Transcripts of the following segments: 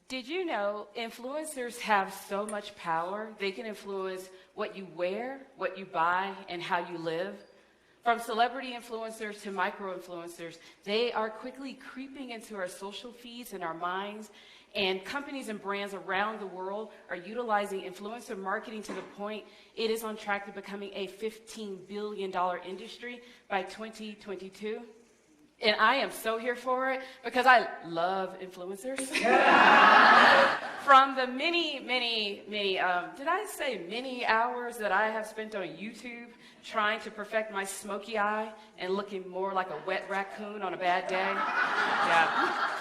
Did you know influencers have so much power? They can influence what you wear, what you buy, and how you live. From celebrity influencers to micro-influencers, they are quickly creeping into our social feeds and our minds, and companies and brands around the world are utilizing influencer marketing to the point it is on track to becoming a $15 billion industry by 2022. And I am so here for it because I love influencers. From the many hours that I have spent on YouTube trying to perfect my smoky eye and looking more like a wet raccoon on a bad day. Yeah.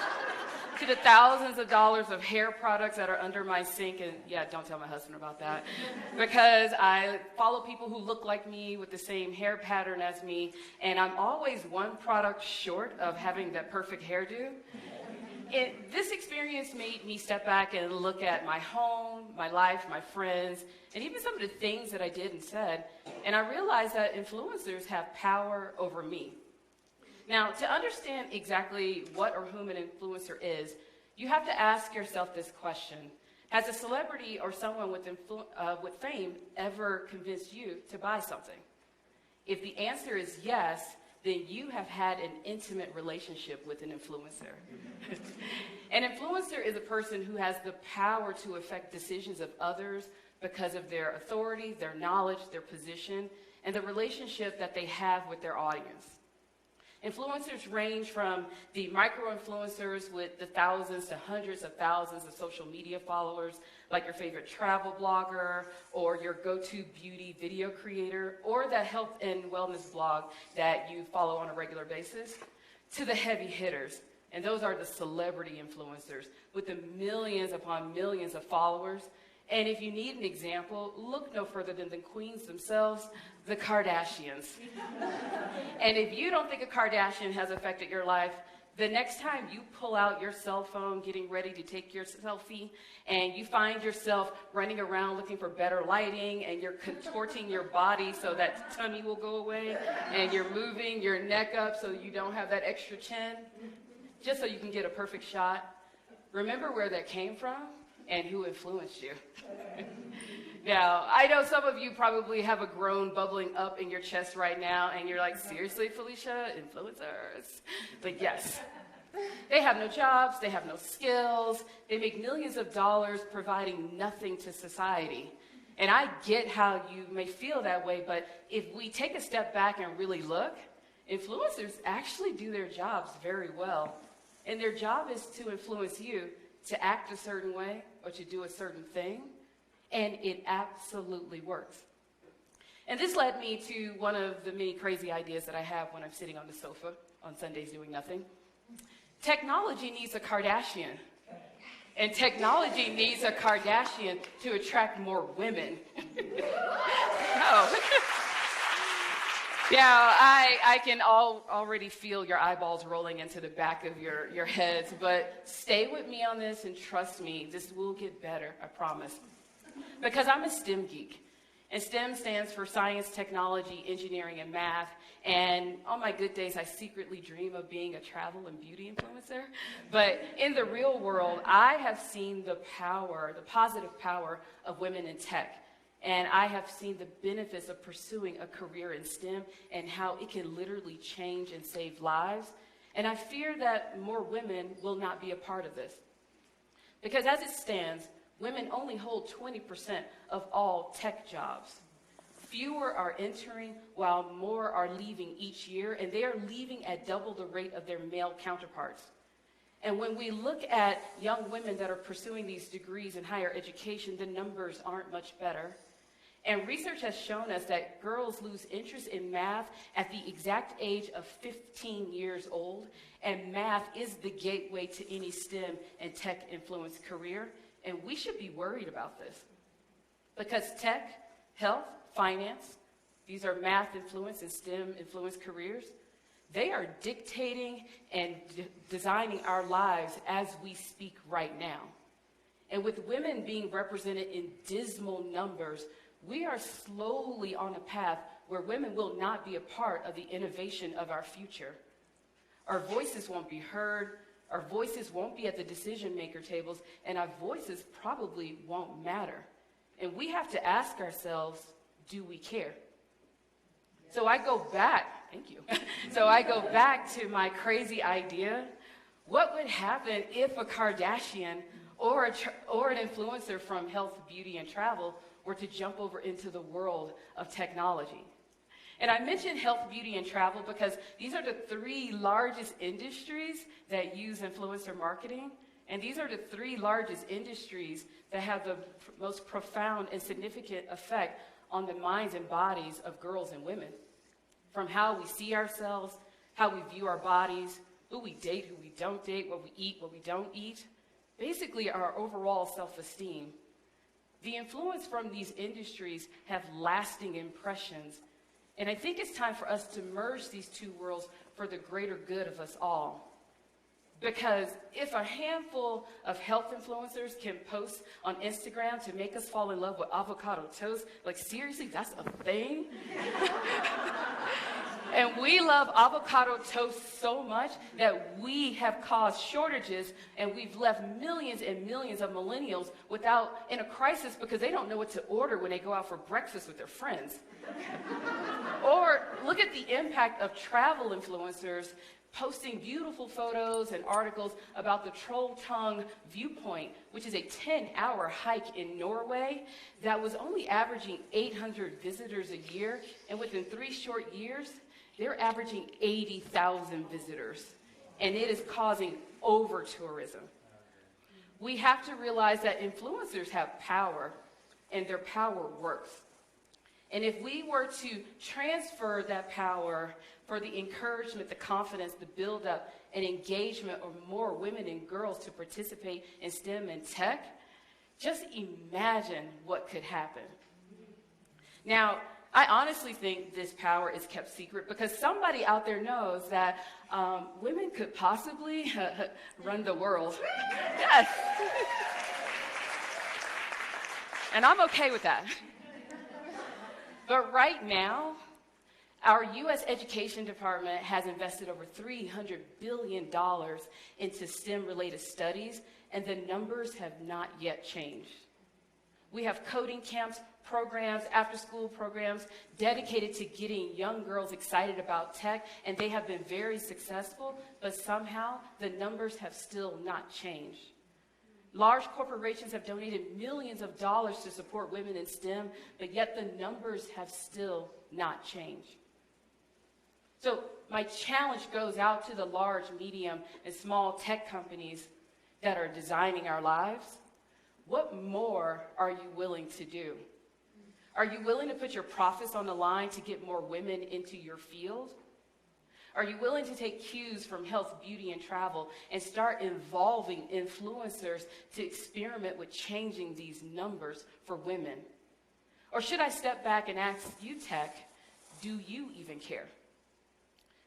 To the thousands of dollars of hair products that are under my sink, and yeah, don't tell my husband about that, because I follow people who look like me with the same hair pattern as me, and I'm always one product short of having that perfect hairdo. This experience made me step back and look at my home, my life, my friends, and even some of the things that I did and said, and I realized that influencers have power over me. Now, to understand exactly what or whom an influencer is, you have to ask yourself this question. Has a celebrity or someone with fame ever convinced you to buy something? If the answer is yes, then you have had an intimate relationship with an influencer. An influencer is a person who has the power to affect decisions of others because of their authority, their knowledge, their position, and the relationship that they have with their audience. Influencers range from the micro-influencers with the thousands to hundreds of thousands of social media followers, like your favorite travel blogger, or your go-to beauty video creator, or that health and wellness blog that you follow on a regular basis, to the heavy hitters. And those are the celebrity influencers with the millions upon millions of followers. And if you need an example, look no further than the queens themselves, the Kardashians. And if you don't think a Kardashian has affected your life, the next time you pull out your cell phone getting ready to take your selfie and you find yourself running around looking for better lighting and you're contorting your body so that tummy will go away and you're moving your neck up so you don't have that extra chin, just so you can get a perfect shot, remember where that came from and who influenced you. Now, I know some of you probably have a groan bubbling up in your chest right now, and you're like, seriously, Phylecia, influencers? But yes, they have no jobs, they have no skills, they make millions of dollars providing nothing to society. And I get how you may feel that way, but if we take a step back and really look, influencers actually do their jobs very well. And their job is to influence you to act a certain way or to do a certain thing, and it absolutely works. And this led me to one of the many crazy ideas that I have when I'm sitting on the sofa on Sundays doing nothing. Technology needs a Kardashian, and technology needs a Kardashian to attract more women. Oh. Yeah, I can already feel your eyeballs rolling into the back of your heads, but stay with me on this and trust me, this will get better, I promise. Because I'm a STEM geek, and STEM stands for science, technology, engineering, and math, and on my good days, I secretly dream of being a travel and beauty influencer. But in the real world, I have seen the power, the positive power of women in tech. And I have seen the benefits of pursuing a career in STEM and how it can literally change and save lives. And I fear that more women will not be a part of this. Because as it stands, women only hold 20% of all tech jobs. Fewer are entering while more are leaving each year, and they are leaving at double the rate of their male counterparts. And when we look at young women that are pursuing these degrees in higher education, the numbers aren't much better. And research has shown us that girls lose interest in math at the exact age of 15 years old, and math is the gateway to any STEM and tech-influenced career, and we should be worried about this. Because tech, health, finance, these are math-influenced and STEM-influenced careers, they are dictating and designing our lives as we speak right now. And with women being represented in dismal numbers, we are slowly on a path where women will not be a part of the innovation of our future. Our voices won't be heard, Our voices won't be at the decision maker tables, and our voices probably won't matter. And we have to ask ourselves, do we care? So I go back, thank you. So I go back to my crazy idea. What would happen if a Kardashian or an influencer from health, beauty, and travel were to jump over into the world of technology? And I mentioned health, beauty, and travel because these are the three largest industries that use influencer marketing. And these are the three largest industries that have the most profound and significant effect on the minds and bodies of girls and women. From how we see ourselves, how we view our bodies, who we date, who we don't date, what we eat, what we don't eat. Basically, our overall self-esteem. The influence from these industries have lasting impressions. And I think it's time for us to merge these two worlds for the greater good of us all. Because if a handful of health influencers can post on Instagram to make us fall in love with avocado toast, like seriously, that's a thing? And we love avocado toast so much that we have caused shortages, and we've left millions and millions of millennials in a crisis because they don't know what to order when they go out for breakfast with their friends. Or look at the impact of travel influencers posting beautiful photos and articles about the Troll Tongue viewpoint, which is a 10-hour hike in Norway that was only averaging 800 visitors a year, and within 3 short years, they're averaging 80,000 visitors, and it is causing over-tourism. We have to realize that influencers have power, and their power works. And if we were to transfer that power for the encouragement, the confidence, the build-up, and engagement of more women and girls to participate in STEM and tech, just imagine what could happen. Now, I honestly think this power is kept secret because somebody out there knows that women could possibly run the world. Yes. And I'm okay with that. But right now, our U.S. Education Department has invested over $300 billion into STEM-related studies, and the numbers have not yet changed. We have coding camps, programs, after-school programs dedicated to getting young girls excited about tech, and they have been very successful, but somehow the numbers have still not changed. Large corporations have donated millions of dollars to support women in STEM, but yet the numbers have still not changed. So my challenge goes out to the large, medium, and small tech companies that are designing our lives. What more are you willing to do? Are you willing to put your profits on the line to get more women into your field? Are you willing to take cues from health, beauty, and travel and start involving influencers to experiment with changing these numbers for women? Or should I step back and ask you, tech, do you even care?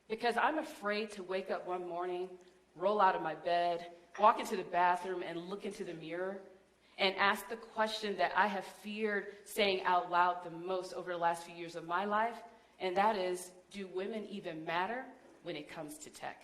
Because I'm afraid to wake up one morning, roll out of my bed, walk into the bathroom, and look into the mirror and ask the question that I have feared saying out loud the most over the last few years of my life, and that is, do women even matter when it comes to tech?